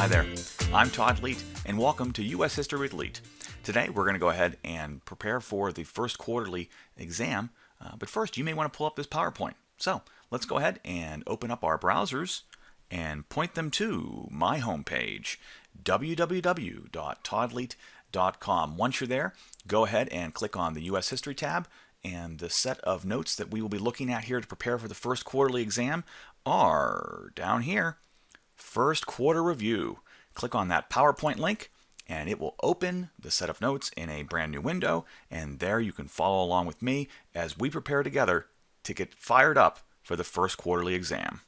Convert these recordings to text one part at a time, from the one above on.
Hi there, I'm Todd Leet, and welcome to U.S. History with Leet. Today we're going to go ahead and prepare for the first quarterly exam, but first you may want to pull up this PowerPoint. So let's go ahead and open up our browsers and point them to my homepage, www.toddleet.com. Once you're there, go ahead and click on the U.S. History tab, and the set of notes that we will be looking at here to prepare for the first quarterly exam are down here. First quarter review. Click on that PowerPoint link and it will open the set of notes in a brand new window, and there you can follow along with me as we prepare together to get fired up for the first quarterly exam.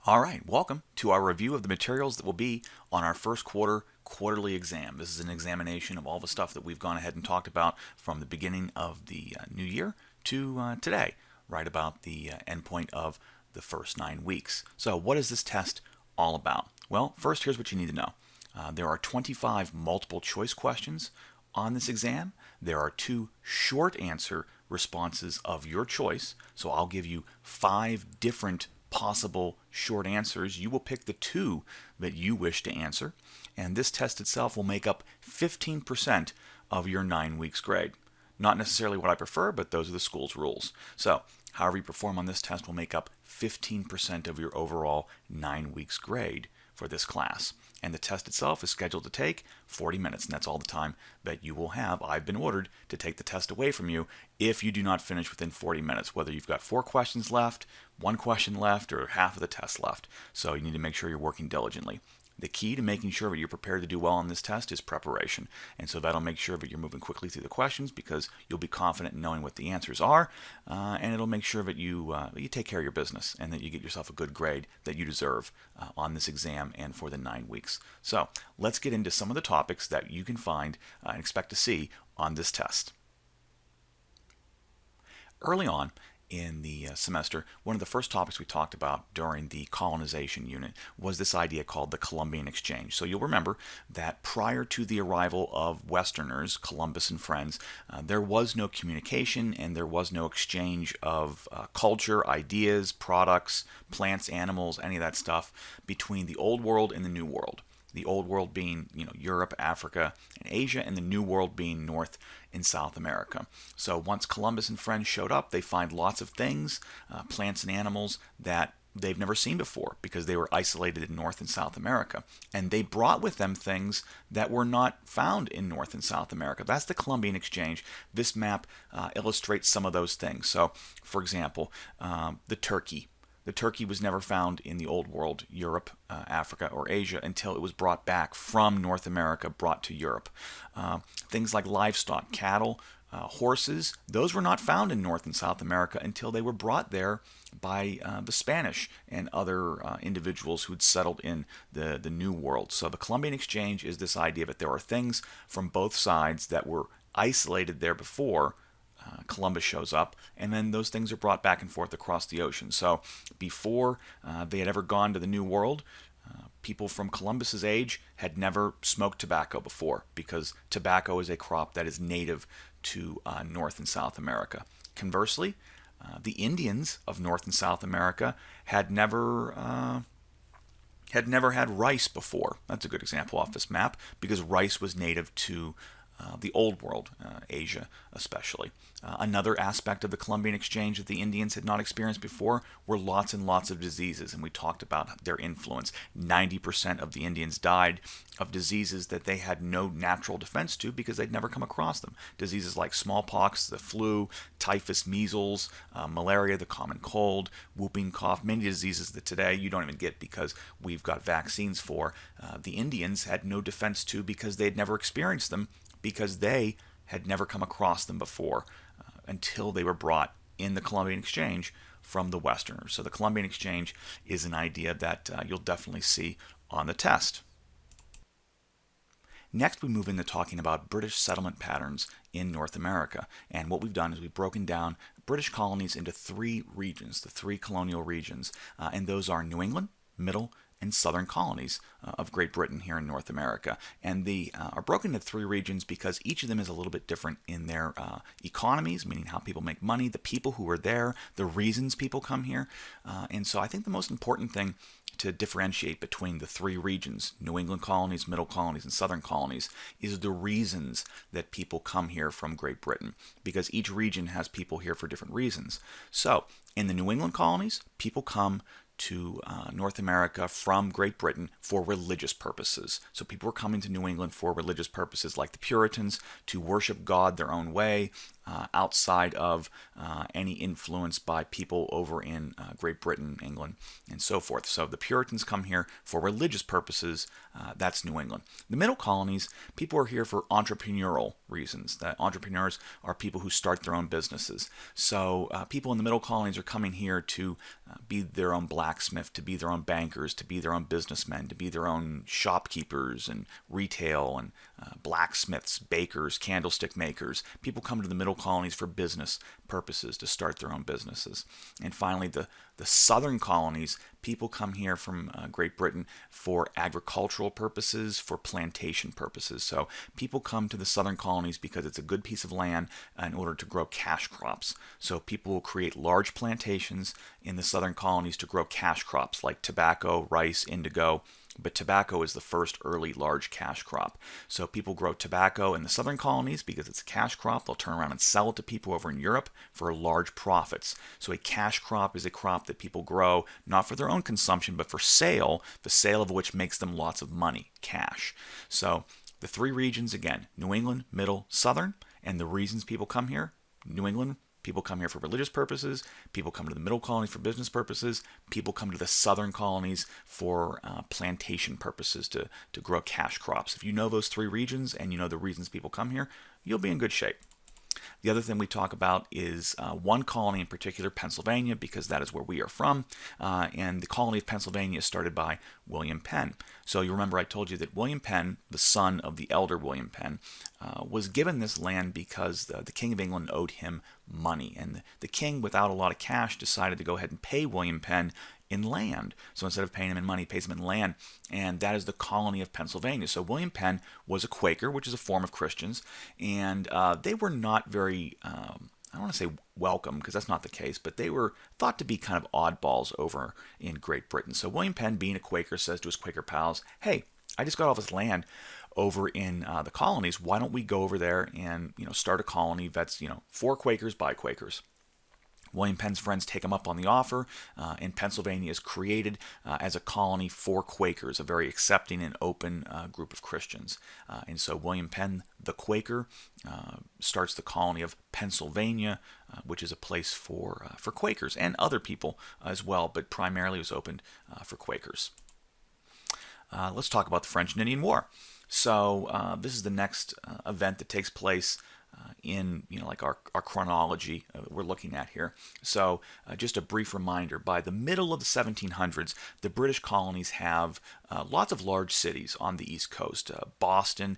All right, welcome to our review of the materials that will be on our first quarterly exam. This is an examination of all the stuff that we've gone ahead and talked about from the beginning of the new year to today, right about the endpoint of the first 9 weeks. So what is this test all about? Well, first, here's what you need to know. There are 25 multiple choice questions on this exam. There are 2 short answer responses of your choice. So I'll give you 5 different possible short answers. You will pick the 2 that you wish to answer, and this test itself will make up 15% of your 9 weeks grade. Not necessarily what I prefer, but those are the school's rules. So however you perform on this test will make up 15% of your overall 9 weeks grade for this class. And the test itself is scheduled to take 40 minutes, and that's all the time that you will have. I've been ordered to take the test away from you if you do not finish within 40 minutes, whether you've got 4 questions left, 1 question left, or half of the test left. So you need to make sure you're working diligently. The key to making sure that you're prepared to do well on this test is preparation. And so that'll make sure that you're moving quickly through the questions because you'll be confident in knowing what the answers are, and it'll make sure that you take care of your business and that you get yourself a good grade that you deserve on this exam and for the 9 weeks. So let's get into some of the topics that you can find and expect to see on this test. Early on in the semester, one of the first topics we talked about during the colonization unit was this idea called the Columbian Exchange. So you'll remember that prior to the arrival of Westerners, Columbus and friends, there was no communication and there was no exchange of culture, ideas, products, plants, animals, any of that stuff between the Old World and the New World. The Old World being, Europe, Africa, and Asia, and the New World being North and South America. So once Columbus and friends showed up, they find lots of things, plants and animals that they've never seen before because they were isolated in North and South America. And they brought with them things that were not found in North and South America. That's the Columbian Exchange. This map illustrates some of those things. So, for example, the turkey. The turkey was never found in the Old World, Europe, Africa, or Asia until it was brought back from North America, brought to Europe. Things like livestock, cattle, horses, those were not found in North and South America until they were brought there by the Spanish and other individuals who'd settled in the New World. So the Columbian Exchange is this idea that there are things from both sides that were isolated there before Columbus shows up, and then those things are brought back and forth across the ocean. So before they had ever gone to the New World, people from Columbus's age had never smoked tobacco before because tobacco is a crop that is native to North and South America. Conversely, the Indians of North and South America had never had rice before. That's a good example off this map because rice was native to the Old World, Asia especially. Another aspect of the Columbian Exchange that the Indians had not experienced before were lots and lots of diseases, and we talked about their influence. 90% of the Indians died of diseases that they had no natural defense to because they'd never come across them. Diseases like smallpox, the flu, typhus, measles, malaria, the common cold, whooping cough, many diseases that today you don't even get because we've got vaccines for. The Indians had no defense to because they'd never experienced them because they had never come across them before until they were brought in the Columbian Exchange from the Westerners. So the Columbian Exchange is an idea that you'll definitely see on the test. Next, we move into talking about British settlement patterns in North America. And what we've done is we've broken down British colonies into 3 regions, the 3 colonial regions. And those are New England, Middle, and southern colonies of Great Britain here in North America. And they are broken into 3 regions because each of them is a little bit different in their economies, meaning how people make money, the people who are there, the reasons people come here. And so I think the most important thing to differentiate between the three regions, New England colonies, middle colonies, and southern colonies, is the reasons that people come here from Great Britain, because each region has people here for different reasons. So, in the New England colonies, people come to North America from Great Britain for religious purposes. So people were coming to New England for religious purposes, like the Puritans, to worship God their own way, outside of any influence by people over in Great Britain, England, and so forth. So the Puritans come here for religious purposes. That's New England. The middle colonies, people are here for entrepreneurial reasons. That entrepreneurs are people who start their own businesses. So people in the middle colonies are coming here to be their own blacksmith, to be their own bankers, to be their own businessmen, to be their own shopkeepers and retail and blacksmiths, bakers, candlestick makers. People come to the middle colonies for business purposes, to start their own businesses. And finally, the southern colonies, people come here from Great Britain for agricultural purposes, for plantation purposes. So people come to the southern colonies because it's a good piece of land in order to grow cash crops. So people will create large plantations in the southern colonies to grow cash crops like tobacco, rice, indigo. But tobacco is the first early large cash crop. So people grow tobacco in the southern colonies because it's a cash crop. They'll turn around and sell it to people over in Europe for large profits. So a cash crop is a crop that people grow not for their own consumption, but for sale, the sale of which makes them lots of money, cash. So the three regions, again, New England, middle, southern, and the reasons people come here: New England, people come here for religious purposes. People come to the middle colonies for business purposes. People come to the southern colonies for plantation purposes, to grow cash crops. If you know those three regions and you know the reasons people come here, you'll be in good shape. The other thing we talk about is one colony in particular, Pennsylvania, because that is where we are from. And the colony of Pennsylvania is started by William Penn. So you remember I told you that William Penn, the son of the elder William Penn, was given this land because the King of England owed him money. And the king, without a lot of cash, decided to go ahead and pay William Penn in land. So instead of paying him in money, he pays him in land, and that is the colony of Pennsylvania. So William Penn was a Quaker, which is a form of Christians, and they were not very, I don't want to say welcome, because that's not the case, but they were thought to be kind of oddballs over in Great Britain. So William Penn, being a Quaker, says to his Quaker pals, hey, I just got all this land over in the colonies. Why don't we go over there and start a colony that's for Quakers by Quakers? William Penn's friends take him up on the offer, and Pennsylvania is created as a colony for Quakers, a very accepting and open group of Christians. And so William Penn, the Quaker, starts the colony of Pennsylvania, which is a place for Quakers and other people as well, but primarily was opened for Quakers. Let's talk about the French and Indian War. So this is the next event that takes place in like our chronology we're looking at here. So just a brief reminder, by the middle of the 1700s, the British colonies have lots of large cities on the East Coast: Boston,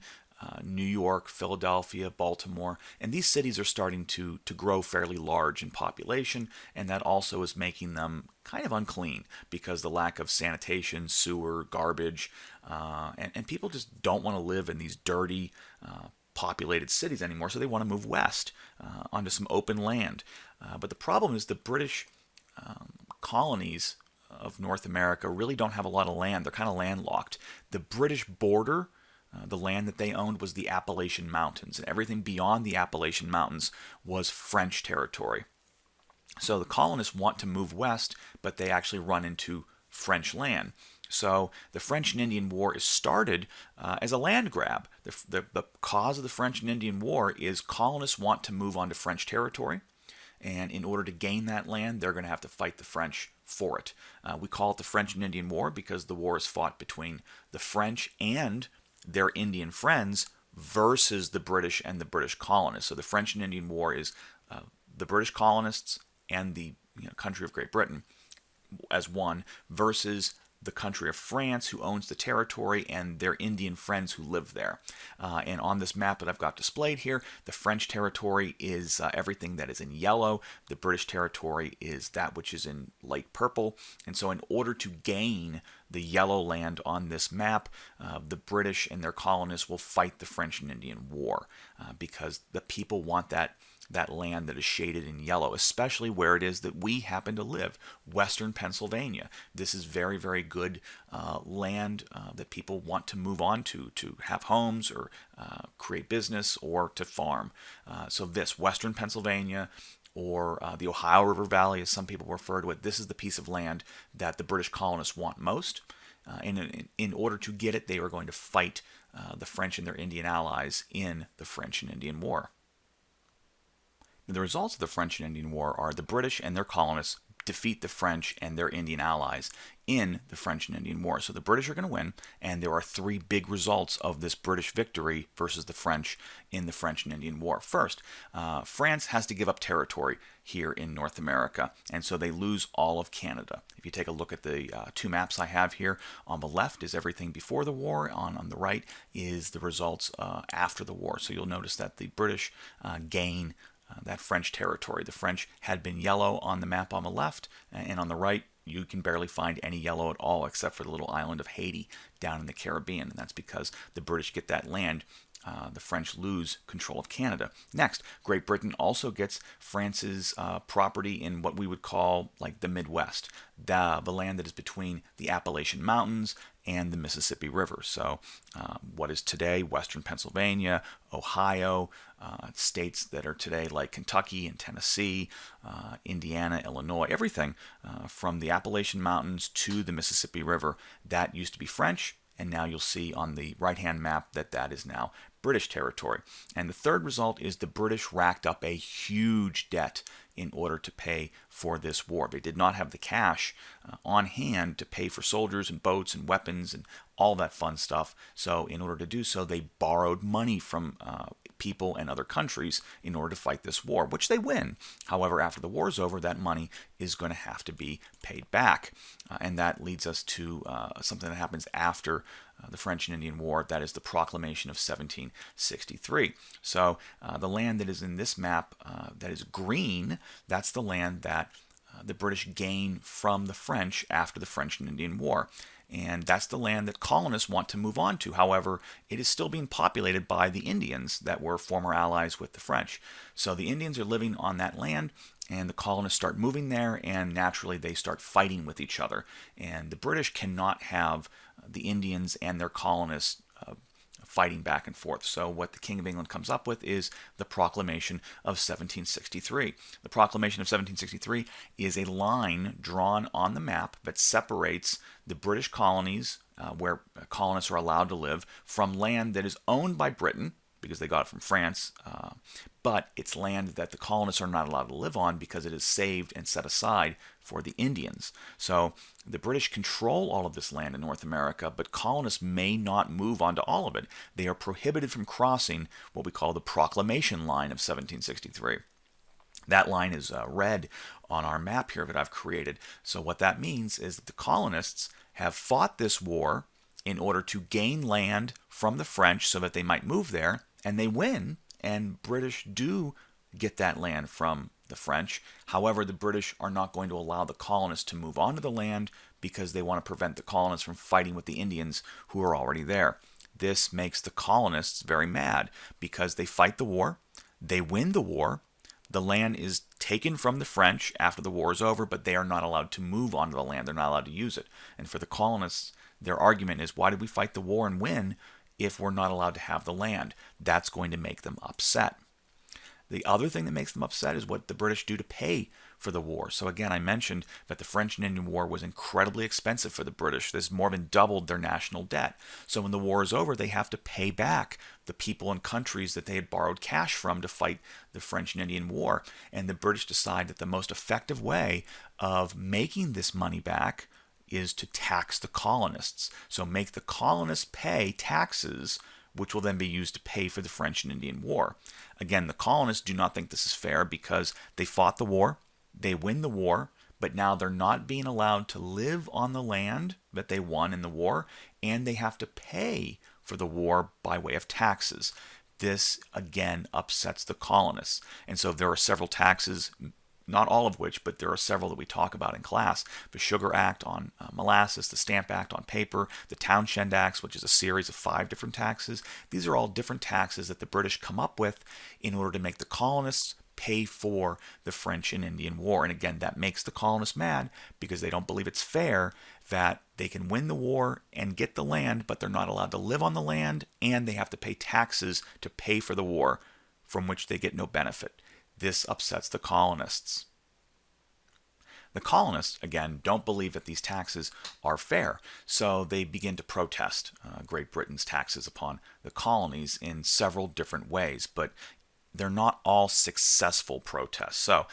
New York, Philadelphia, Baltimore, and these cities are starting to grow fairly large in population, and that also is making them kind of unclean because the lack of sanitation, sewer, garbage, and people just don't want to live in these dirty, populated cities anymore, so they want to move west onto some open land. But the problem is the British colonies of North America really don't have a lot of land. They're kind of landlocked. The British border, the land that they owned, was the Appalachian Mountains, and everything beyond the Appalachian Mountains was French territory. So the colonists want to move west, but they actually run into French land. So the French and Indian War is started as a land grab. The cause of the French and Indian War is colonists want to move onto French territory, and in order to gain that land, they're going to have to fight the French for it. We call it the French and Indian War because the war is fought between the French and their Indian friends versus the British and the British colonists. So the French and Indian War is the British colonists and the country of Great Britain as one versus the country of France, who owns the territory, and their Indian friends who live there. And on this map that I've got displayed here, the French territory is everything that is in yellow. The British territory is that which is in light purple. And so in order to gain the yellow land on this map, the British and their colonists will fight the French and Indian War because the people want that that land that is shaded in yellow, especially where it is that we happen to live, western Pennsylvania. This is very, very good land that people want to move on to have homes or create business or to farm. So this, western Pennsylvania, or the Ohio River Valley, as some people refer to it, this is the piece of land that the British colonists want most. And in order to get it, they are going to fight the French and their Indian allies in the French and Indian War. The results of the French and Indian War are the British and their colonists defeat the French and their Indian allies in the French and Indian War. So the British are going to win, and there are three big results of this British victory versus the French in the French and Indian War. First, France has to give up territory here in North America, and so they lose all of Canada. If you take a look at the two maps I have here, on the left is everything before the war, on the right is the results after the war. So you'll notice that the British gain that French territory. The French had been yellow on the map on the left, and on the right you can barely find any yellow at all except for the little island of Haiti down in the Caribbean, and that's because the British get that land. The French lose control of Canada. Next, Great Britain also gets France's property in what we would call like the Midwest, the land that is between the Appalachian Mountains and the Mississippi River. So what is today western Pennsylvania, Ohio, states that are today like Kentucky and Tennessee, Indiana, Illinois, everything from the Appalachian Mountains to the Mississippi River, that used to be French, and now you'll see on the right-hand map that that is now British territory. And the third result is the British racked up a huge debt in order to pay for this war. They did not have the cash on hand to pay for soldiers and boats and weapons and all that fun stuff. So in order to do so, they borrowed money from people and other countries in order to fight this war, which they win. However, after the war is over, that money is going to have to be paid back. And that leads us to something that happens after the French and Indian War, that is the Proclamation of 1763. So the land that is in this map that is green, that's the land that the British gain from the French after the French and Indian War. And that's the land that colonists want to move on to. However, it is still being populated by the Indians that were former allies with the French. So the Indians are living on that land, and the colonists start moving there, and naturally they start fighting with each other. And the British cannot have the Indians and their colonists fighting back and forth. So what the King of England comes up with is the Proclamation of 1763. The Proclamation of 1763 is a line drawn on the map that separates the British colonies, where colonists are allowed to live, from land that is owned by Britain, because they got it from France, but it's land that the colonists are not allowed to live on because it is saved and set aside for the Indians. So the British control all of this land in North America, but colonists may not move onto all of it. They are prohibited from crossing what we call the Proclamation line of 1763. That line is red on our map here that I've created. So what that means is that the colonists have fought this war in order to gain land from the French so that they might move there, and they win, and British do get that land from the French. However, the British are not going to allow the colonists to move onto the land because they want to prevent the colonists from fighting with the Indians who are already there. This makes the colonists very mad because they fight the war, they win the war, the land is taken from the French after the war is over, but they are not allowed to move onto the land. They're not allowed to use it. And for the colonists, their argument is, why did we fight the war and win if we're not allowed to have the land? That's going to make them upset. The other thing that makes them upset is what the British do to pay for the war. So again, I mentioned that the French and Indian War was incredibly expensive for the British. This more than doubled their national debt. So when the war is over, they have to pay back the people and countries that they had borrowed cash from to fight the French and Indian War. And the British decide that the most effective way of making this money back is to tax the colonists. So make the colonists pay taxes, which will then be used to pay for the French and Indian War. Again, the colonists do not think this is fair because they fought the war, they win the war, but now they're not being allowed to live on the land that they won in the war, and they have to pay for the war by way of taxes. This, again, upsets the colonists. And so there are several taxes, not all of which, but there are several that we talk about in class. The Sugar Act on molasses, the Stamp Act on paper, the Townshend Acts, which is a series of 5 different taxes. These are all different taxes that the British come up with in order to make the colonists pay for the French and Indian War. And again, that makes the colonists mad because they don't believe it's fair that they can win the war and get the land, but they're not allowed to live on the land, and they have to pay taxes to pay for the war from which they get no benefit. This upsets the colonists. The colonists, again, don't believe that these taxes are fair, so they begin to protest Great Britain's taxes upon the colonies in several different ways, but they're not all successful protests. So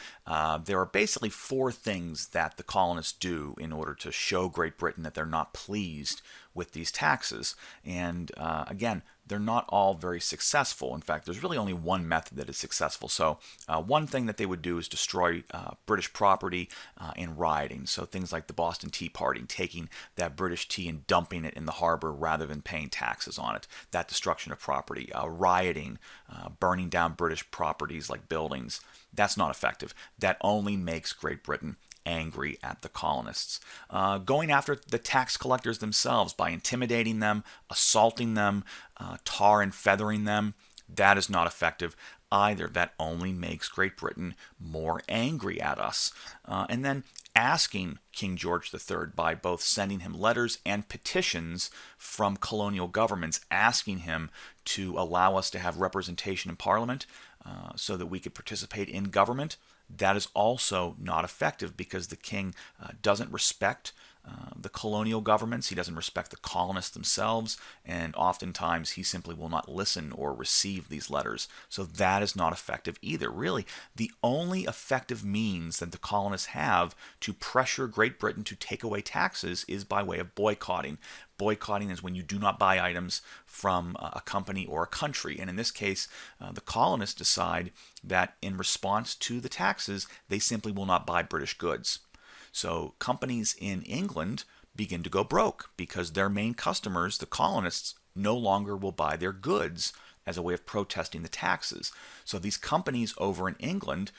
there are basically four things that the colonists do in order to show Great Britain that they're not pleased with these taxes. And again, they're not all very successful. In fact, there's really only one method that is successful. So one thing that they would do is destroy British property in rioting. So things like the Boston Tea Party, taking that British tea and dumping it in the harbor rather than paying taxes on it. That destruction of property, rioting, burning down British properties like buildings. That's not effective. That only makes Great Britain angry at the colonists. Going after the tax collectors themselves by intimidating them, assaulting them, tar and feathering them, that is not effective either. That only makes Great Britain more angry at us. And then asking King George III by both sending him letters and petitions from colonial governments asking him to allow us to have representation in Parliament so that we could participate in government. That is also not effective because the king doesn't respect the colonial governments. He doesn't respect the colonists themselves, and oftentimes he simply will not listen or receive these letters. So that is not effective either. Really, the only effective means that the colonists have to pressure Great Britain to take away taxes is by way of boycotting. Boycotting is when you do not buy items from a company or a country. And in this case, the colonists decide that in response to the taxes, they simply will not buy British goods. So companies in England begin to go broke because their main customers, the colonists, no longer will buy their goods as a way of protesting the taxes. So these companies over in England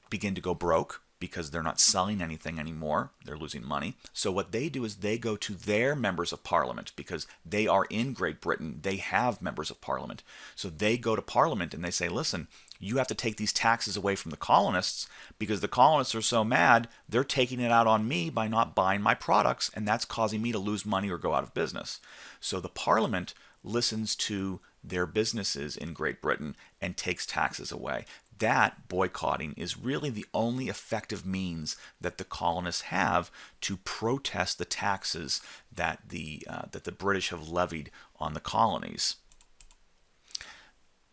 begin to go broke because they're not selling anything anymore. They're losing money. So what they do is they go to their members of Parliament because they are in Great Britain. They have members of Parliament. So they go to Parliament and they say, listen, you have to take these taxes away from the colonists because the colonists are so mad, they're taking it out on me by not buying my products, and that's causing me to lose money or go out of business. So the Parliament listens to their businesses in Great Britain and takes taxes away. That boycotting is really the only effective means that the colonists have to protest the taxes that the British have levied on the colonies.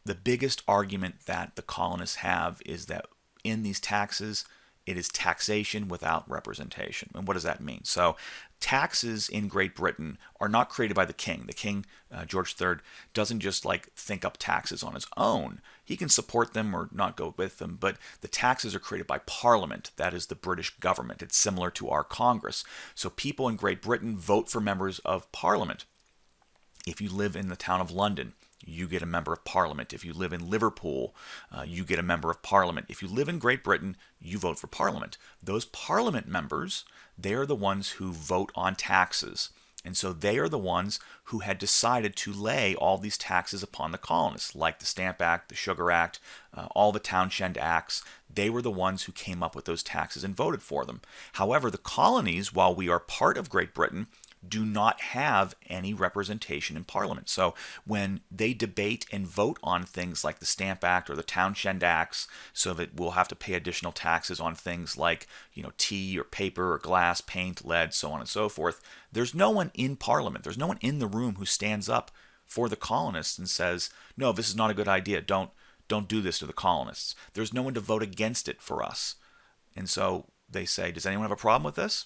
The biggest argument that the colonists have is that in these taxes, it is taxation without representation. And what does that mean? So taxes in Great Britain are not created by the king. The king, George III, doesn't just think up taxes on his own. He can support them or not go with them, but the taxes are created by Parliament. That is the British government. It's similar to our Congress. So people in Great Britain vote for members of Parliament. If you live in the town of London, you get a member of Parliament. If you live in Liverpool, you get a member of Parliament. If you live in Great Britain, you vote for Parliament. Those Parliament members, they are the ones who vote on taxes. And so they are the ones who had decided to lay all these taxes upon the colonists, like the Stamp Act, the Sugar Act, all the Townshend Acts. They were the ones who came up with those taxes and voted for them. However, the colonies, while we are part of Great Britain, do not have any representation in Parliament. So when they debate and vote on things like the Stamp Act or the Townshend Acts, so that we'll have to pay additional taxes on things like, tea or paper or glass, paint, lead, so on and so forth, there's no one in Parliament, there's no one in the room who stands up for the colonists and says, no, this is not a good idea, don't do this to the colonists. There's no one to vote against it for us. And so they say, does anyone have a problem with this?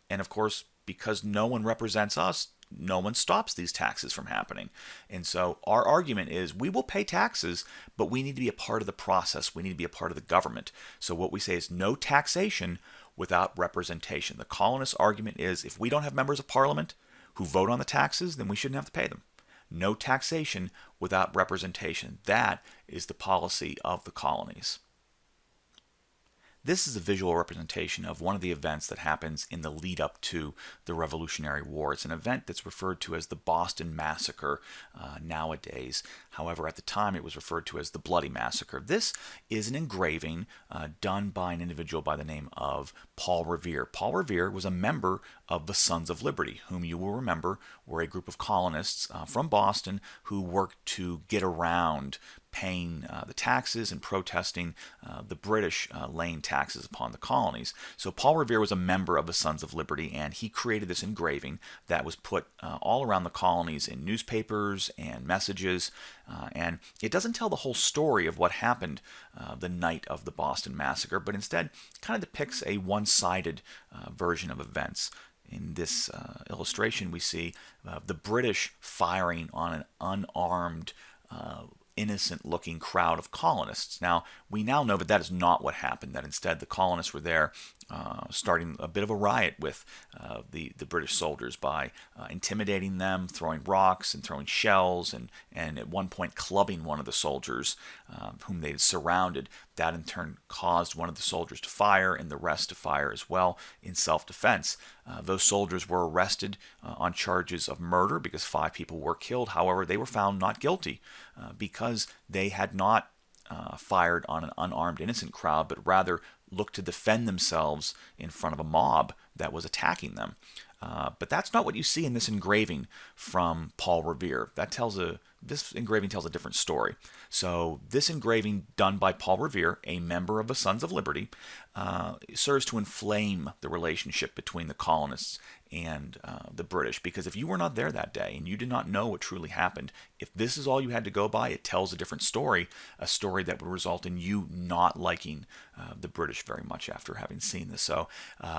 And of course, because no one represents us, no one stops these taxes from happening. And so our argument is we will pay taxes, but we need to be a part of the process. We need to be a part of the government. So what we say is no taxation without representation. The colonists' argument is if we don't have members of Parliament who vote on the taxes, then we shouldn't have to pay them. No taxation without representation. That is the policy of the colonies. This is a visual representation of one of the events that happens in the lead up to the Revolutionary War. It's an event that's referred to as the Boston Massacre nowadays. However, at the time it was referred to as the Bloody Massacre. This is an engraving done by an individual by the name of Paul Revere. Paul Revere was a member of the Sons of Liberty, whom you will remember were a group of colonists from Boston who worked to get around paying the taxes and protesting the British laying taxes upon the colonies. So Paul Revere was a member of the Sons of Liberty, and he created this engraving that was put all around the colonies in newspapers and messages. And it doesn't tell the whole story of what happened the night of the Boston Massacre, but instead kind of depicts a one-sided version of events. In this illustration, we see the British firing on an unarmed innocent-looking crowd of colonists. Now, we now know that is not what happened, that instead the colonists were there starting a bit of a riot with the British soldiers by intimidating them, throwing rocks and throwing shells, and at one point clubbing one of the soldiers whom they had surrounded. That in turn caused one of the soldiers to fire and the rest to fire as well in self-defense. Those soldiers were arrested on charges of murder because 5 people were killed. However, they were found not guilty because they had not fired on an unarmed innocent crowd, but rather looked to defend themselves in front of a mob that was attacking them. But that's not what you see in this engraving from Paul Revere. This engraving tells a different story. So this engraving done by Paul Revere, a member of the Sons of Liberty, serves to inflame the relationship between the colonists and the British. Because if you were not there that day and you did not know what truly happened, if this is all you had to go by, it tells a different story, a story that would result in you not liking the British very much after having seen this. So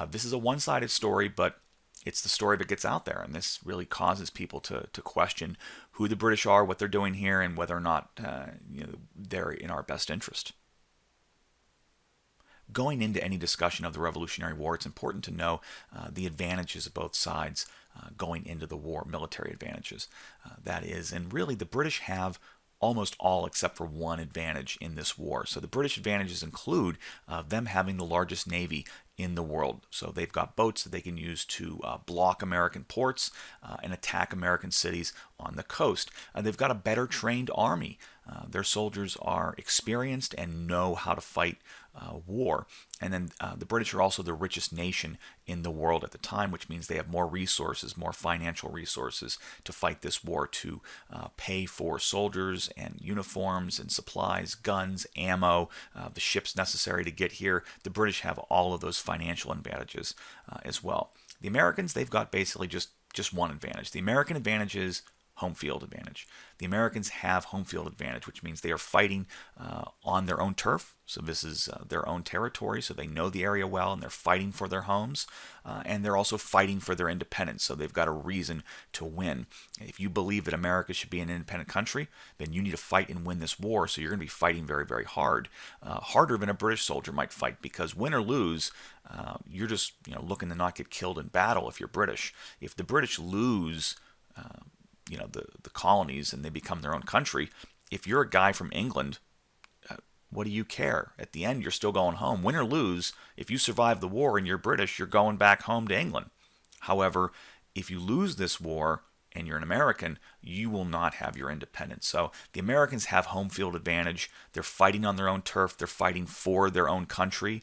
this is a one-sided story, but it's the story that gets out there, and this really causes people to question who the British are, what they're doing here, and whether or not they're in our best interest. Going into any discussion of the Revolutionary War, it's important to know the advantages of both sides going into the war, military advantages. That is, and really the British have almost all except for one advantage in this war. So the British advantages include them having the largest navy in the world. So they've got boats that they can use to block American ports and attack American cities on the coast. They've got a better trained army. Their soldiers are experienced and know how to fight war. And then the British are also the richest nation in the world at the time, which means they have more resources, more financial resources to fight this war, to pay for soldiers and uniforms and supplies, guns, ammo, the ships necessary to get here. The British have all of those financial advantages as well. The Americans, they've got basically just one advantage. The American advantage is home field advantage. The Americans have home field advantage, which means they are fighting on their own turf. So this is their own territory, so they know the area well, and they're fighting for their homes. And they're also fighting for their independence, so they've got a reason to win. If you believe that America should be an independent country, then you need to fight and win this war, so you're going to be fighting very, very hard. Harder than a British soldier might fight, because win or lose, you're just looking to not get killed in battle if you're British. If the British lose the colonies and they become their own country, if you're a guy from England, what do you care? At the end, you're still going home. Win or lose, if you survive the war and you're British, you're going back home to England. However, if you lose this war and you're an American, you will not have your independence. So the Americans have home field advantage. They're fighting on their own turf. They're fighting for their own country.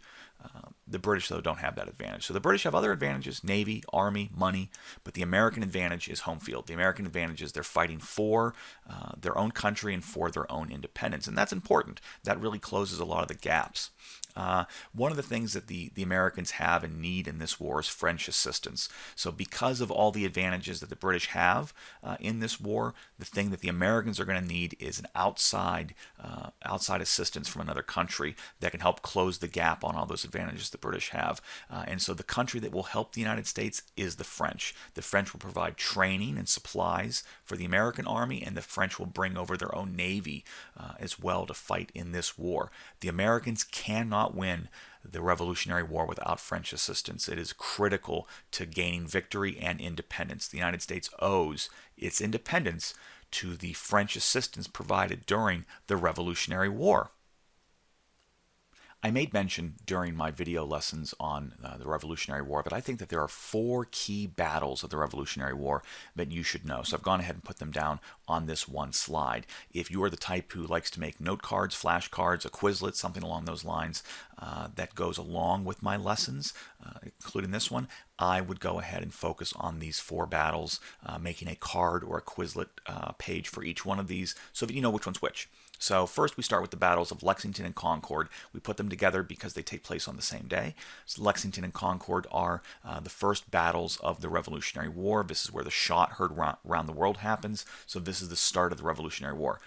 The British, though, don't have that advantage. So the British have other advantages, navy, army, money, but the American advantage is home field. The American advantage is they're fighting for their own country and for their own independence, and that's important. That really closes a lot of the gaps. One of the things that the Americans have and need in this war is French assistance. So because of all the advantages that the British have in this war, the thing that the Americans are going to need is an outside assistance from another country that can help close the gap on all those advantages the British have. And so the country that will help the United States is the French. The French will provide training and supplies for the American army, and the French will bring over their own navy as well to fight in this war. The Americans cannot win the Revolutionary War without French assistance. It is critical to gaining victory and independence. The United States owes its independence to the French assistance provided during the Revolutionary War. I made mention during my video lessons on the Revolutionary War, but I think that there are 4 key battles of the Revolutionary War that you should know. So I've gone ahead and put them down on this one slide. If you are the type who likes to make note cards, flashcards, a Quizlet, something along those lines that goes along with my lessons, including this one, I would go ahead and focus on these 4 battles, making a card or a Quizlet page for each one of these so that you know which one's which. So first we start with the battles of Lexington and Concord. We put them together because they take place on the same day. So Lexington and Concord are the first battles of the Revolutionary War. This is where the shot heard around the world happens. So this is the start of the Revolutionary War.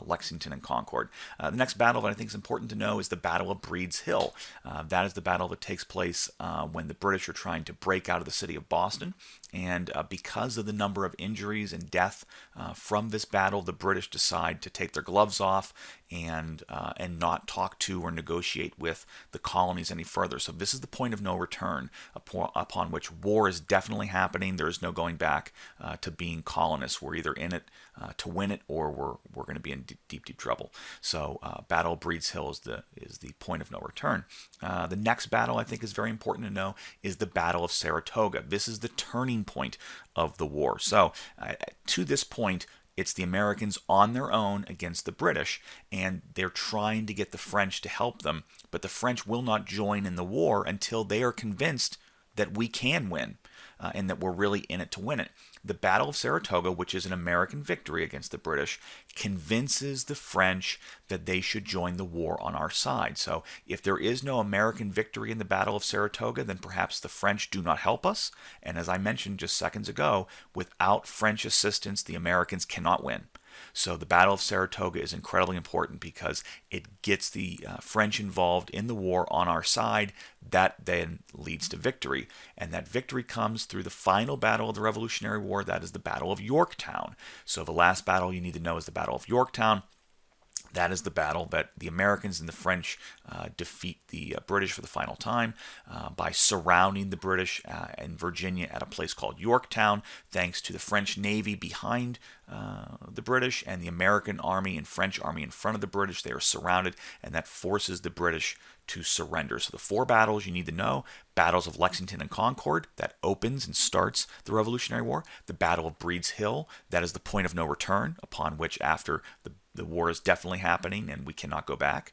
Lexington and Concord. The next battle that I think is important to know is the Battle of Breed's Hill. That is the battle that takes place when the British are trying to break out of the city of Boston. And because of the number of injuries and death from this battle, the British decide to take their gloves off and not talk to or negotiate with the colonies any further. So this is the point of no return upon which war is definitely happening. There is no going back to being colonists. We're either in it to win it, or we're going to be in deep trouble. So Battle of Breed's Hill is the point of no return. The next battle I think is very important to know is the Battle of Saratoga. This is the turning point of the war. So to this point, it's the Americans on their own against the British, and they're trying to get the French to help them, but the French will not join in the war until they are convinced that we can win and that we're really in it to win it. The Battle of Saratoga, which is an American victory against the British, convinces the French that they should join the war on our side. So if there is no American victory in the Battle of Saratoga, then perhaps the French do not help us. And as I mentioned just seconds ago, without French assistance, the Americans cannot win. So the Battle of Saratoga is incredibly important because it gets the French involved in the war on our side. That then leads to victory. And that victory comes through the final battle of the Revolutionary War. That is the Battle of Yorktown. So the last battle you need to know is the Battle of Yorktown. That is the battle that the Americans and the French defeat the British for the final time by surrounding the British in Virginia at a place called Yorktown, thanks to the French Navy behind the British and the American Army and French Army in front of the British. They are surrounded, and that forces the British to surrender. So the 4 battles you need to know: battles of Lexington and Concord, that opens and starts the Revolutionary War; the Battle of Breed's Hill, that is the point of no return, upon which after the war is definitely happening and we cannot go back.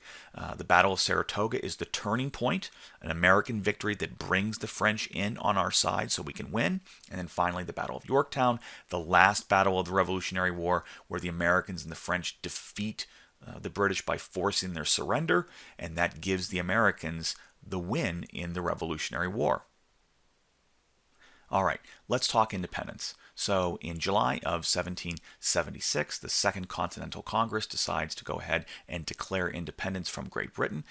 The Battle of Saratoga is the turning point, an American victory that brings the French in on our side so we can win. And then finally, the Battle of Yorktown, the last battle of the Revolutionary War, where the Americans and the French defeat the British by forcing their surrender, and that gives the Americans the win in the Revolutionary War. All right, let's talk independence. So in July of 1776, the Second Continental Congress decides to go ahead and declare independence from Great Britain.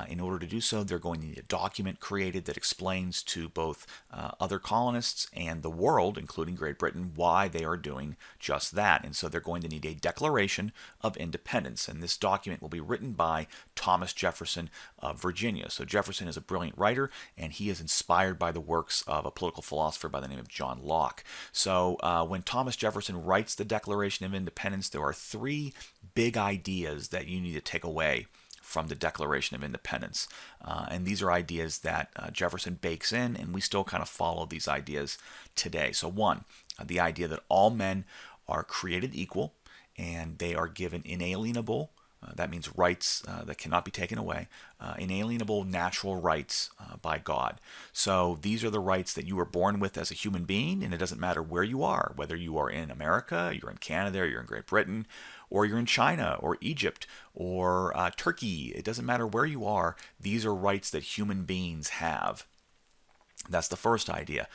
In order to do so, they're going to need a document created that explains to both other colonists and the world, including Great Britain, why they are doing just that. And so they're going to need a Declaration of Independence. And this document will be written by Thomas Jefferson of Virginia. So Jefferson is a brilliant writer, and he is inspired by the works of a political philosopher by the name of John Locke. So when Thomas Jefferson writes the Declaration of Independence, there are 3 big ideas that you need to take away from the Declaration of Independence. And these are ideas that Jefferson bakes in, and we still kind of follow these ideas today. So 1, the idea that all men are created equal and they are given inalienable, that means rights that cannot be taken away, inalienable natural rights by God. So these are the rights that you were born with as a human being, and it doesn't matter where you are, whether you are in America, you're in Canada, you're in Great Britain, or you're in China or Egypt or Turkey. It doesn't matter where you are. These are rights that human beings have. That's the first idea.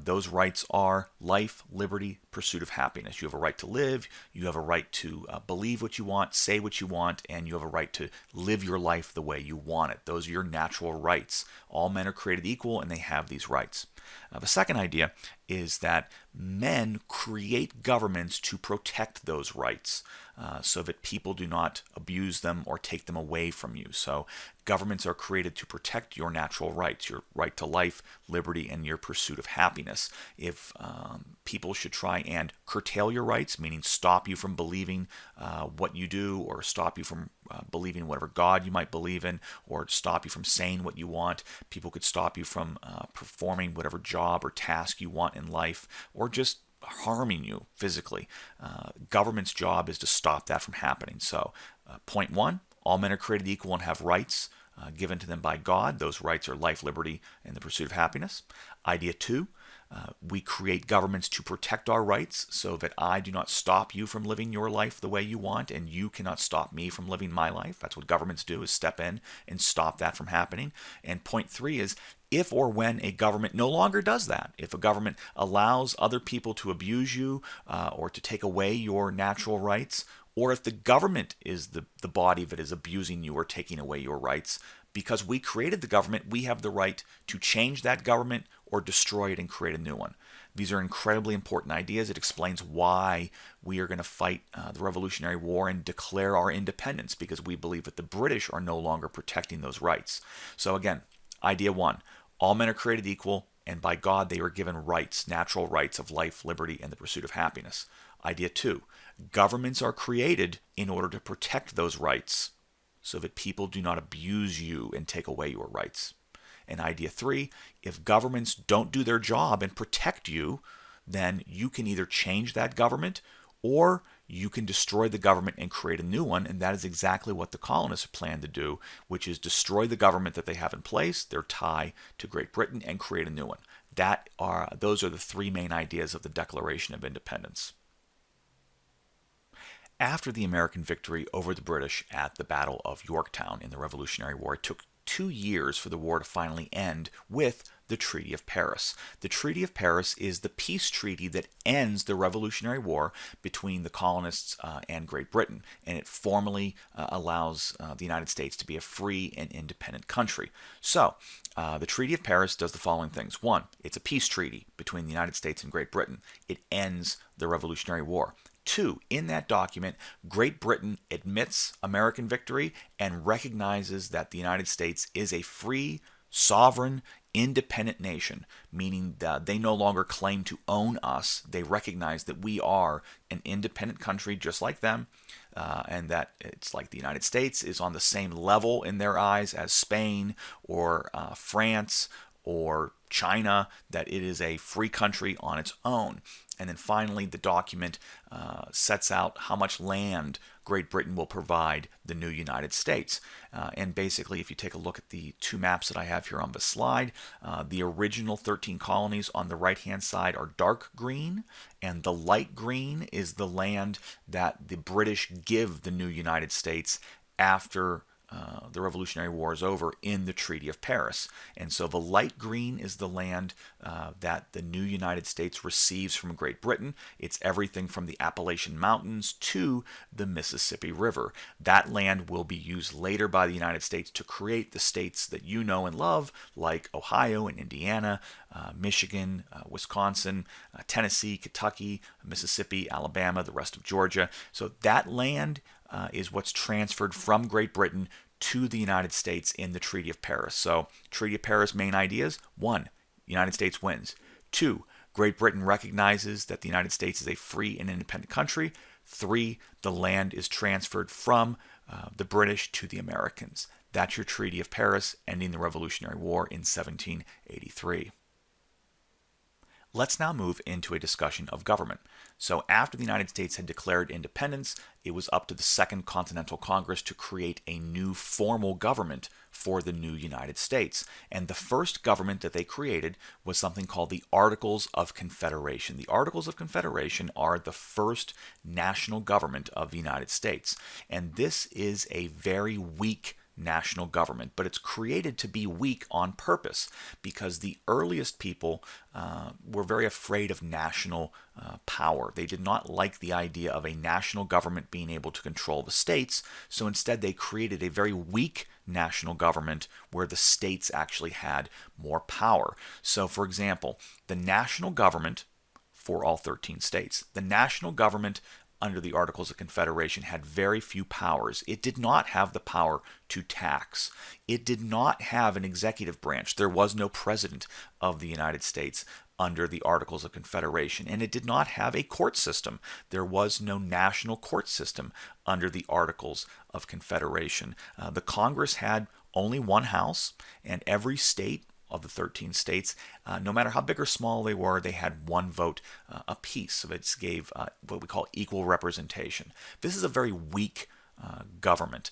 Those rights are life, liberty, pursuit of happiness. You have a right to live, you have a right to believe what you want, say what you want, and you have a right to live your life the way you want it. Those are your natural rights. All men are created equal, and they have these rights. The second idea is that men create governments to protect those rights. so that people do not abuse them or take them away from you. So governments are created to protect your natural rights, your right to life, liberty, and your pursuit of happiness. If people should try and curtail your rights, meaning stop you from believing what you do, or stop you from believing whatever God you might believe in, or stop you from saying what you want. People could stop you from performing whatever job or task you want in life, or just harming you physically. Government's job is to stop that from happening. So, point one, all men are created equal and have rights given to them by God. Those rights are life, liberty, and the pursuit of happiness. Idea two, we create governments to protect our rights so that I do not stop you from living your life the way you want, and you cannot stop me from living my life. That's what governments do, is step in and stop that from happening. And point three is, if or when a government no longer does that, if a government allows other people to abuse you or to take away your natural rights, or if the government is the body that is abusing you or taking away your rights, because we created the government, we have the right to change that government or destroy it and create a new one. These are incredibly important ideas. It explains why we are going to fight the Revolutionary War and declare our independence, because we believe that the British are no longer protecting those rights. So again, idea one, all men are created equal, and by God they are given rights, natural rights of life, liberty, and the pursuit of happiness. Idea two, governments are created in order to protect those rights so that people do not abuse you and take away your rights. And idea three, if governments don't do their job and protect you, then you can either change that government or you can destroy the government and create a new one. And that is exactly what the colonists plan to do, which is destroy the government that they have in place, their tie to Great Britain, and create a new one. Those are the three main ideas of the Declaration of Independence. After the American victory over the British at the Battle of Yorktown in the Revolutionary War, it took 2 years for the war to finally end with the Treaty of Paris. The Treaty of Paris is the peace treaty that ends the Revolutionary War between the colonists and Great Britain, and it formally allows the United States to be a free and independent country. So, the Treaty of Paris does the following things. One, it's a peace treaty between the United States and Great Britain. It ends the Revolutionary War. Two, in that document, Great Britain admits American victory and recognizes that the United States is a free, sovereign, independent nation, meaning that they no longer claim to own us. They recognize that we are an independent country just like them, and that it's like the United States is on the same level in their eyes as Spain or France or China, that it is a free country on its own. And then finally, the document sets out how much land Great Britain will provide the new United States. And basically, if you take a look at the two maps that I have here on the slide, the original 13 colonies on the right-hand side are dark green, and the light green is the land that the British give the new United States after the Revolutionary War is over in the Treaty of Paris. And so the light green is the land that the new United States receives from Great Britain. It's everything from the Appalachian Mountains to the Mississippi River. That land will be used later by the United States to create the states that you know and love, like Ohio and Indiana, Michigan, Wisconsin, Tennessee, Kentucky, Mississippi, Alabama, the rest of Georgia. So that land is what's transferred from Great Britain to the United States in the Treaty of Paris. So, Treaty of Paris main ideas: one, United States wins. Two, Great Britain recognizes that the United States is a free and independent country. Three, the land is transferred from the British to the Americans. That's your Treaty of Paris, ending the Revolutionary War in 1783. Let's now move into a discussion of government. So after the United States had declared independence, it was up to the Second Continental Congress to create a new formal government for the new United States. And the first government that they created was something called the Articles of Confederation. The Articles of Confederation are the first national government of the United States. And this is a very weak national government, but it's created to be weak on purpose, because the earliest people were very afraid of national power. They did not like the idea of a national government being able to control the states, so instead they created a very weak national government where the states actually had more power. So, for example, the national government for all 13 states, the national government under the Articles of Confederation had very few powers. It did not have the power to tax. It did not have an executive branch. There was no president of the United States under the Articles of Confederation, and it did not have a court system. There was no national court system under the Articles of Confederation. The Congress had only one house, and every state of the 13 states, no matter how big or small they were, they had one vote apiece. So it gave what we call equal representation. This is a very weak government,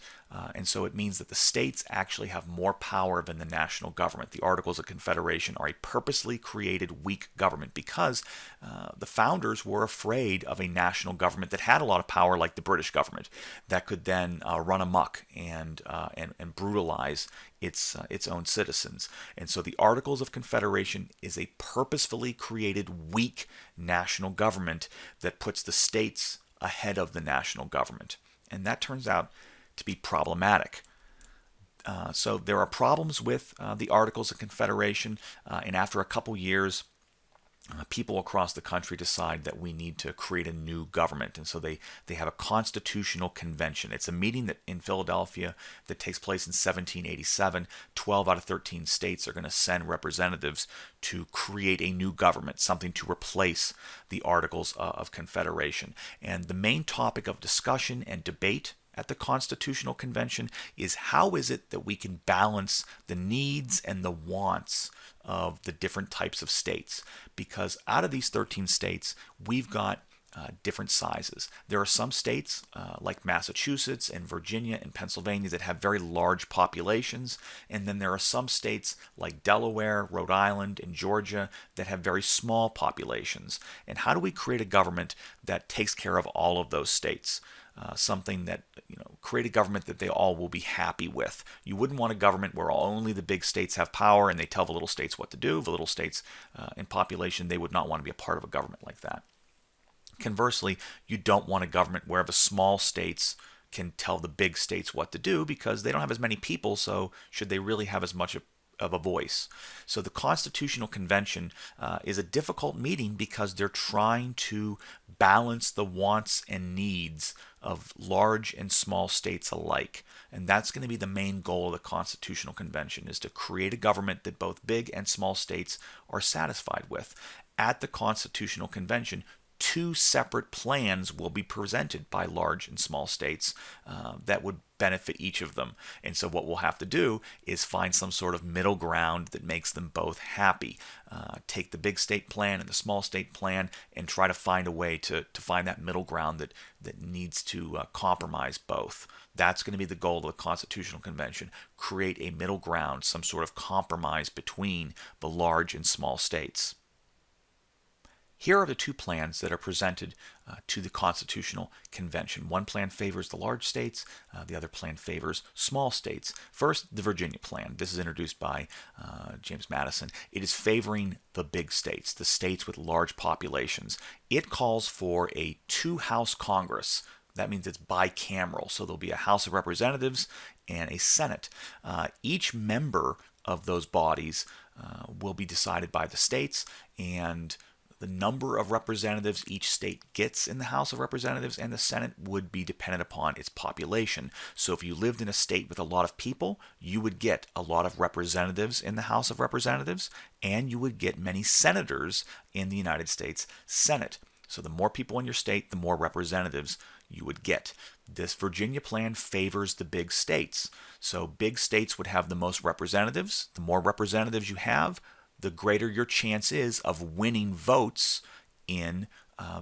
and so it means that the states actually have more power than the national government. The Articles of Confederation are a purposely created weak government because the founders were afraid of a national government that had a lot of power, like the British government, that could then run amok and brutalize its own citizens. And so the Articles of Confederation is a purposefully created weak national government that puts the states ahead of the national government. And that turns out to be problematic. So there are problems with the Articles of Confederation, and after a couple years, people across the country decide that we need to create a new government. And so they have a constitutional convention. It's a meeting that in Philadelphia that takes place in 1787. 12 out of 13 states are going to send representatives to create a new government, something to replace the Articles of Confederation. And the main topic of discussion and debate at the Constitutional Convention is how is it that we can balance the needs and the wants of the different types of states, because out of these 13 states we've got different sizes. There are some states like Massachusetts and Virginia and Pennsylvania that have very large populations, and then there are some states like Delaware, Rhode Island, and Georgia that have very small populations. And how do we create a government that takes care of all of those states? Something that, create a government that they all will be happy with. You wouldn't want a government where only the big states have power and they tell the little states what to do. The little states in population, they would not want to be a part of a government like that. Conversely, you don't want a government where the small states can tell the big states what to do, because they don't have as many people, so should they really have as much of a voice? So the Constitutional Convention is a difficult meeting because they're trying to balance the wants and needs of large and small states alike. And that's going to be the main goal of the Constitutional Convention, is to create a government that both big and small states are satisfied with. At the Constitutional Convention, two separate plans will be presented by large and small states that would benefit each of them. And so what we'll have to do is find some sort of middle ground that makes them both happy. Take the big state plan and the small state plan and try to find a way to find that middle ground that needs to compromise both. That's going to be the goal of the Constitutional Convention. Create a middle ground, some sort of compromise between the large and small states. Here are the two plans that are presented to the Constitutional Convention. One plan favors the large states, the other plan favors small states. First, the Virginia plan. This is introduced by James Madison. It is favoring the big states, the states with large populations. It calls for a two-house Congress. That means it's bicameral, so there'll be a House of Representatives and a Senate. Each member of those bodies will be decided by the states, and the number of representatives each state gets in the House of Representatives and the Senate would be dependent upon its population. So if you lived in a state with a lot of people, you would get a lot of representatives in the House of Representatives, and you would get many senators in the United States Senate. So the more people in your state, the more representatives you would get. This Virginia plan favors the big states. So big states would have the most representatives. The more representatives you have, the greater your chance is of winning votes in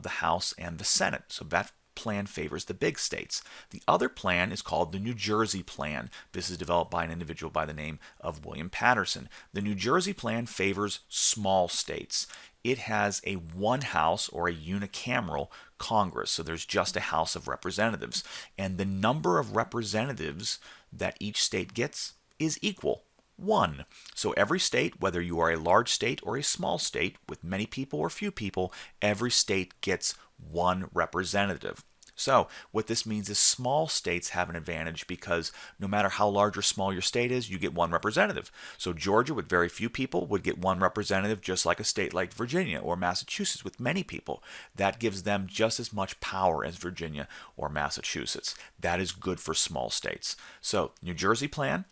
the House and the Senate. So that plan favors the big states. The other plan is called the New Jersey plan. This is developed by an individual by the name of William Patterson. The New Jersey plan favors small states. It has a one house or a unicameral Congress, so there's just a House of Representatives. And the number of representatives that each state gets is equal. 1. So every state, whether you are a large state or a small state with many people or few people, every state gets one representative. So what this means is small states have an advantage because no matter how large or small your state is, you get one representative. So Georgia, with very few people, would get one representative, just like a state like Virginia or Massachusetts with many people. That gives them just as much power as Virginia or Massachusetts. That is good for small states. So New Jersey plan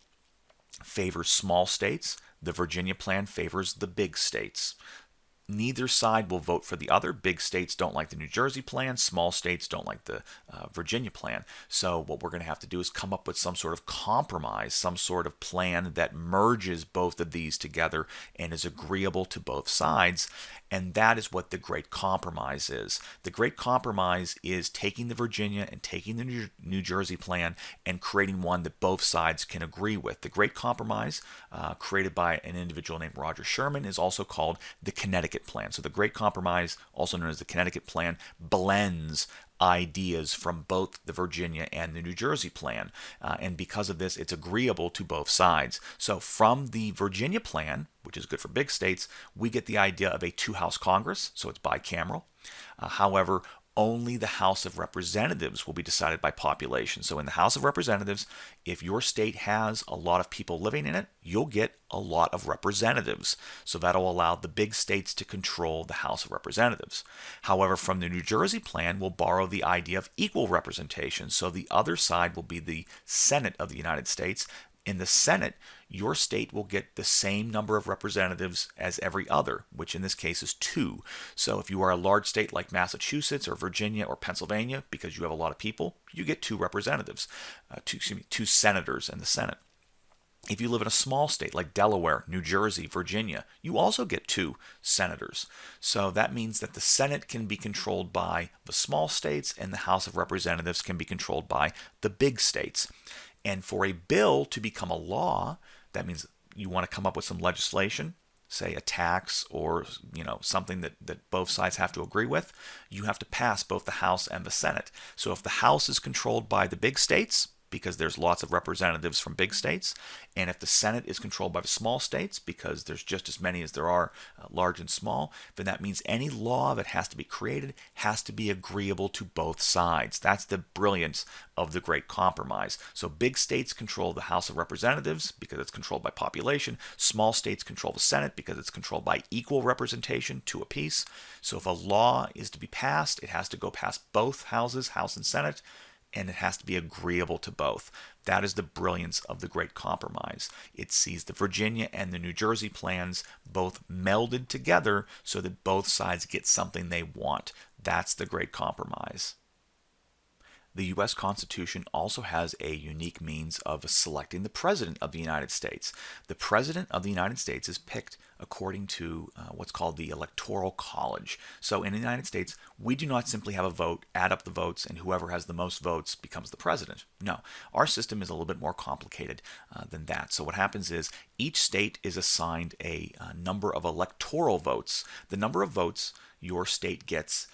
favors small states. The Virginia plan favors the big states. Neither side will vote for the other. Big states don't like the New Jersey plan. Small states don't like the Virginia plan. So what we're going to have to do is come up with some sort of compromise, some sort of plan that merges both of these together and is agreeable to both sides. And that is what the Great Compromise is. The Great Compromise is taking the Virginia and taking the New Jersey plan and creating one that both sides can agree with. The Great Compromise, created by an individual named Roger Sherman, is also called the Connecticut Plan. So the Great Compromise, also known as the Connecticut Plan, blends ideas from both the Virginia and the New Jersey plan. And because of this, it's agreeable to both sides. So from the Virginia plan, which is good for big states, we get the idea of a two-house Congress, so it's bicameral. However, only the House of Representatives will be decided by population. So in the House of Representatives, if your state has a lot of people living in it, you'll get a lot of representatives. So that'll allow the big states to control the House of Representatives. However, from the New Jersey plan, we'll borrow the idea of equal representation. So the other side will be the Senate of the United States. In the Senate, your state will get the same number of representatives as every other, which in this case is 2. So if you are a large state like Massachusetts or Virginia or Pennsylvania, because you have a lot of people, you get 2 representatives, 2 senators in the Senate. If you live in a small state like Delaware, New Jersey, Virginia, you also get 2 senators. So that means that the Senate can be controlled by the small states and the House of Representatives can be controlled by the big states. And for a bill to become a law, that means you want to come up with some legislation, say a tax or something that both sides have to agree with, you have to pass both the House and the Senate. So if the House is controlled by the big states, because there's lots of representatives from big states, and if the Senate is controlled by the small states, because there's just as many as there are large and small, then that means any law that has to be created has to be agreeable to both sides. That's the brilliance of the Great Compromise. So big states control the House of Representatives because it's controlled by population. Small states control the Senate because it's controlled by equal representation, 2 apiece. So if a law is to be passed, it has to go past both houses, House and Senate, and it has to be agreeable to both. That is the brilliance of the Great Compromise. It sees the Virginia and the New Jersey plans both melded together so that both sides get something they want. That's the Great Compromise. The U.S. Constitution also has a unique means of selecting the President of the United States. The President of the United States is picked according to what's called the Electoral College. So in the United States, we do not simply have a vote, add up the votes, and whoever has the most votes becomes the president. No, our system is a little bit more complicated than that. So what happens is each state is assigned a number of electoral votes. The number of votes your state gets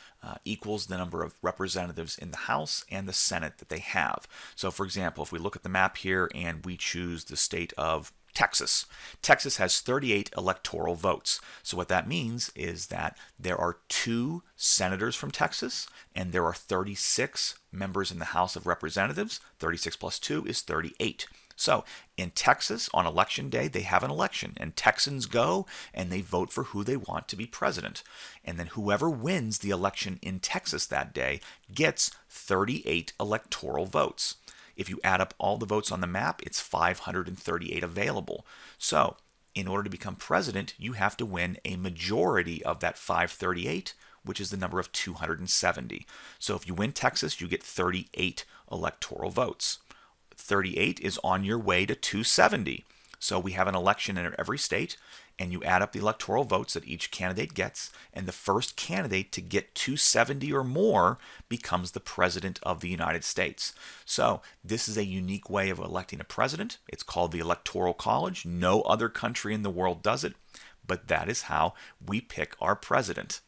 equals the number of representatives in the House and the Senate that they have. So for example, if we look at the map here and we choose the state of Texas. Texas has 38 electoral votes. So what that means is that there are 2 senators from Texas and there are 36 members in the House of Representatives. 36 plus 2 is 38. So in Texas, on election day, they have an election, and Texans go and they vote for who they want to be president. And then whoever wins the election in Texas that day gets 38 electoral votes. If you add up all the votes on the map, it's 538 available. So in order to become president, you have to win a majority of that 538, which is the number of 270. So if you win Texas, you get 38 electoral votes. 38 is on your way to 270. So we have an election in every state, and you add up the electoral votes that each candidate gets, and the first candidate to get 270 or more becomes the President of the United States. So this is a unique way of electing a president. It's called the Electoral College. No other country in the world does it, but that is how we pick our president.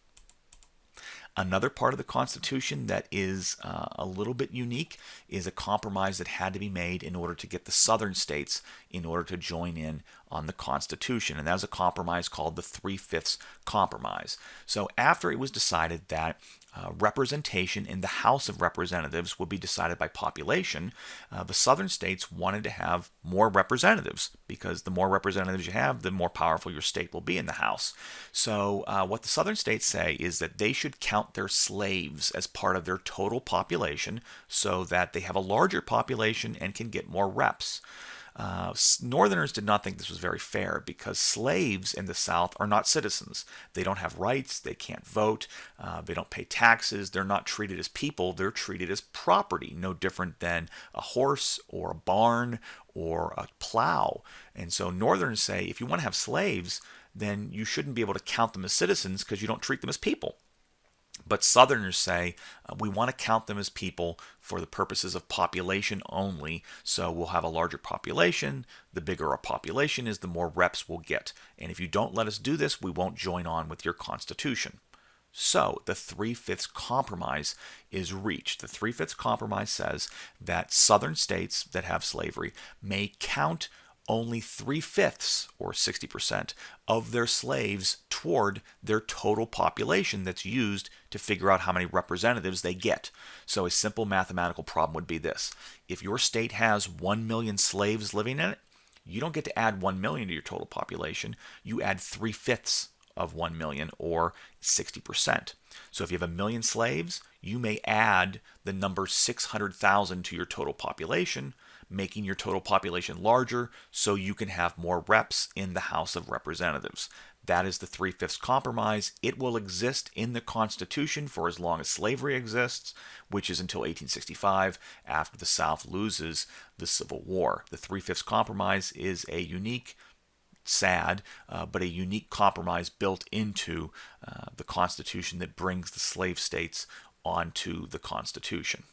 Another part of the Constitution that is a little bit unique is a compromise that had to be made in order to get the southern states in order to join in on the Constitution. And that was a compromise called the 3/5 Compromise. So after it was decided that representation in the House of Representatives would be decided by population, the southern states wanted to have more representatives because the more representatives you have, the more powerful your state will be in the House. So what the southern states say is that they should count their slaves as part of their total population so that they have a larger population and can get more reps. Northerners did not think this was very fair because slaves in the South are not citizens. They don't have rights, they can't vote, they don't pay taxes, they're not treated as people, they're treated as property, no different than a horse or a barn or a plow. And so Northerners say if you want to have slaves, then you shouldn't be able to count them as citizens because you don't treat them as people. But Southerners say we want to count them as people for the purposes of population only, so we'll have a larger population. The bigger our population is, the more reps we'll get. And if you don't let us do this, we won't join on with your Constitution. So the 3/5 Compromise is reached. The 3/5 Compromise says that Southern states that have slavery may count only 3/5 or 60% of their slaves toward their total population that's used to figure out how many representatives they get. So a simple mathematical problem would be this. If your state has 1 million slaves living in it, you don't get to add 1 million to your total population. You add 3/5 of 1 million or 60%. So if you have 1 million slaves, you may add the number 600,000 to your total population, making your total population larger so you can have more reps in the House of Representatives. That is the 3/5 Compromise. It will exist in the Constitution for as long as slavery exists, which is until 1865 after the South loses the Civil War. The 3/5 Compromise is a unique, sad, but a unique compromise built into the Constitution that brings the slave states onto the Constitution.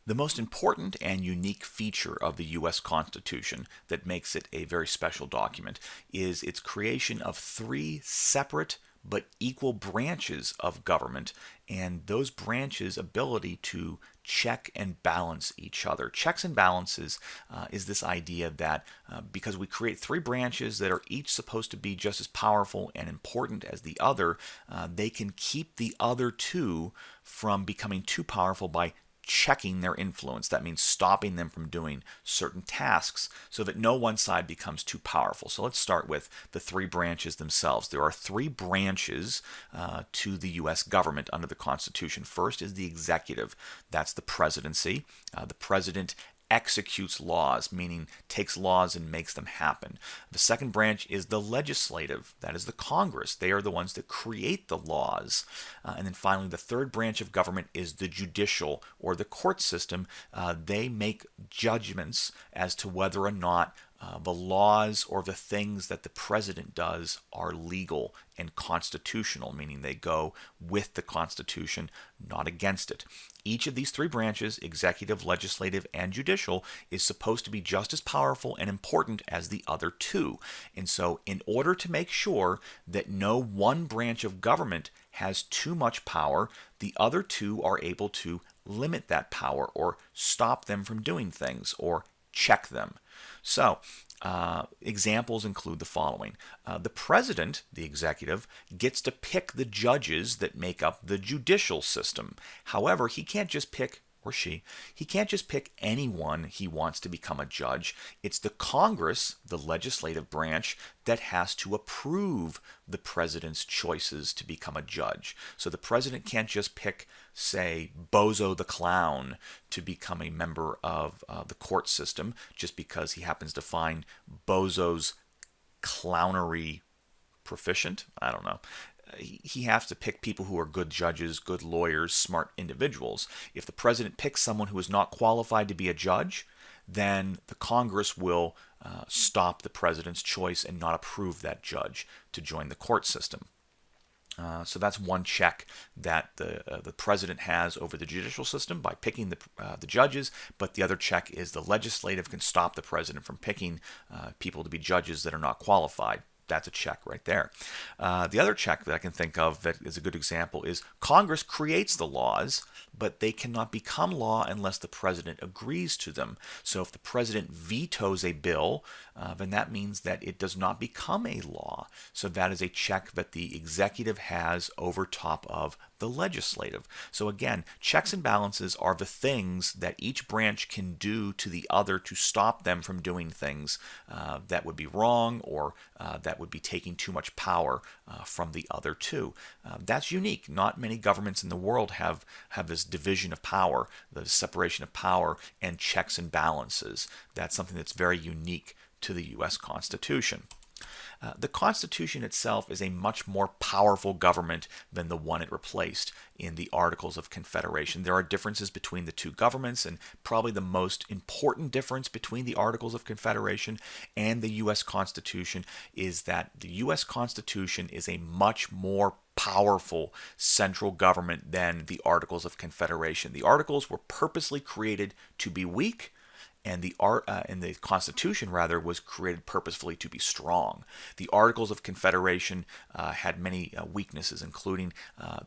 The most important and unique feature of the U.S. Constitution that makes it a very special document is its creation of 3 separate but equal branches of government, and those branches' ability to check and balance each other. Checks and balances is this idea that because we create 3 branches that are each supposed to be just as powerful and important as the other, they can keep the other 2 from becoming too powerful by checking their influence. That means stopping them from doing certain tasks so that no one side becomes too powerful. So let's start with the 3 branches themselves. There are 3 branches to the U.S. government under the Constitution. First is the executive. That's the presidency. The president executes laws, meaning takes laws and makes them happen. The second branch is the legislative. That is the Congress. They are the ones that create the laws. And then finally, the third branch of government is the judicial or the court system. They make judgments as to whether or not the laws or the things that the president does are legal and constitutional, meaning they go with the Constitution, not against it. Each of these 3 branches, executive, legislative, and judicial, is supposed to be just as powerful and important as the other 2. And so in order to make sure that no one branch of government has too much power, the other 2 are able to limit that power or stop them from doing things or check them. So, examples include the following. The president, the executive, gets to pick the judges that make up the judicial system. However, he can't just pick, or he can't just pick anyone he wants to become a judge. It's the Congress, the legislative branch, that has to approve the president's choices to become a judge. So the president can't just pick, say, Bozo the Clown to become a member of the court system just because he happens to find Bozo's clownery proficient. I don't know. He has to pick people who are good judges, good lawyers, smart individuals. If the president picks someone who is not qualified to be a judge, then the Congress will stop the president's choice and not approve that judge to join the court system. So that's one check that the president has over the judicial system by picking the judges, but the other check is the legislative can stop the president from picking people to be judges that are not qualified. that's a check right there. The other check that I can think of that is a good example is Congress creates the laws, but they cannot become law unless the president agrees to them. So if the president vetoes a bill, then that means that it does not become a law. So that is a check that the executive has over top of the legislative. So again, checks and balances are the things that each branch can do to the other to stop them from doing things that would be wrong or that would be taking too much power from the other two. That's unique. Not many governments in the world have this division of power, the separation of power, and checks and balances. That's something that's very unique to the U.S. Constitution. The Constitution itself is a much more powerful government than the one it replaced in the Articles of Confederation. There are differences between the two governments, and probably the most important difference between the Articles of Confederation and the U.S. Constitution is that the U.S. Constitution is a much more powerful central government than the Articles of Confederation. The Articles were purposely created to be weak, and the Constitution rather was created purposefully to be strong. The Articles of Confederation had many weaknesses, including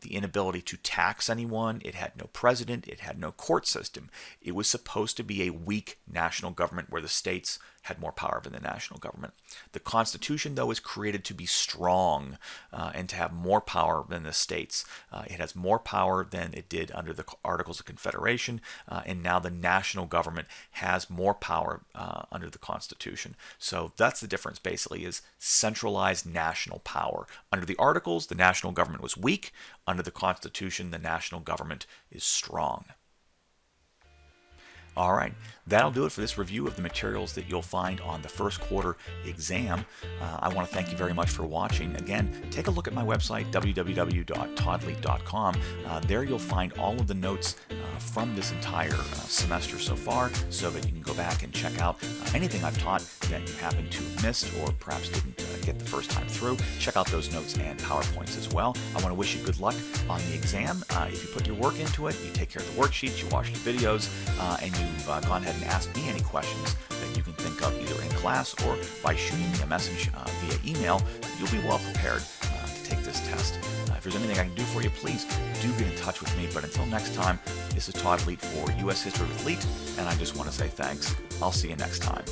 the inability to tax anyone. It had no president. It had no court system. It was supposed to be a weak national government where the states had more power than the national government. The Constitution, though, is created to be strong and to have more power than the states. It has more power than it did under the Articles of Confederation, and now the national government has more power under the Constitution. So that's the difference, basically, is centralized national power. Under the Articles, the national government was weak. Under the Constitution, the national government is strong. All right, that'll do it for this review of the materials that you'll find on the first quarter exam. I want to thank you very much for watching. Again, take a look at my website, www.toddleet.com. There you'll find all of the notes from this entire semester so far, so that you can go back and check out anything I've taught that you happen to have missed or perhaps didn't get the first time through. Check out those notes and PowerPoints as well. I want to wish you good luck on the exam. If you put your work into it, you take care of the worksheets, you watch the videos, and you've gone ahead and asked me any questions that you can think of either in class or by shooting me a message via email, you'll be well prepared to take this test. If there's anything I can do for you, please do get in touch with me. But until next time, this is Todd Leet for U.S. History with Leet, and I just want to say thanks. I'll see you next time.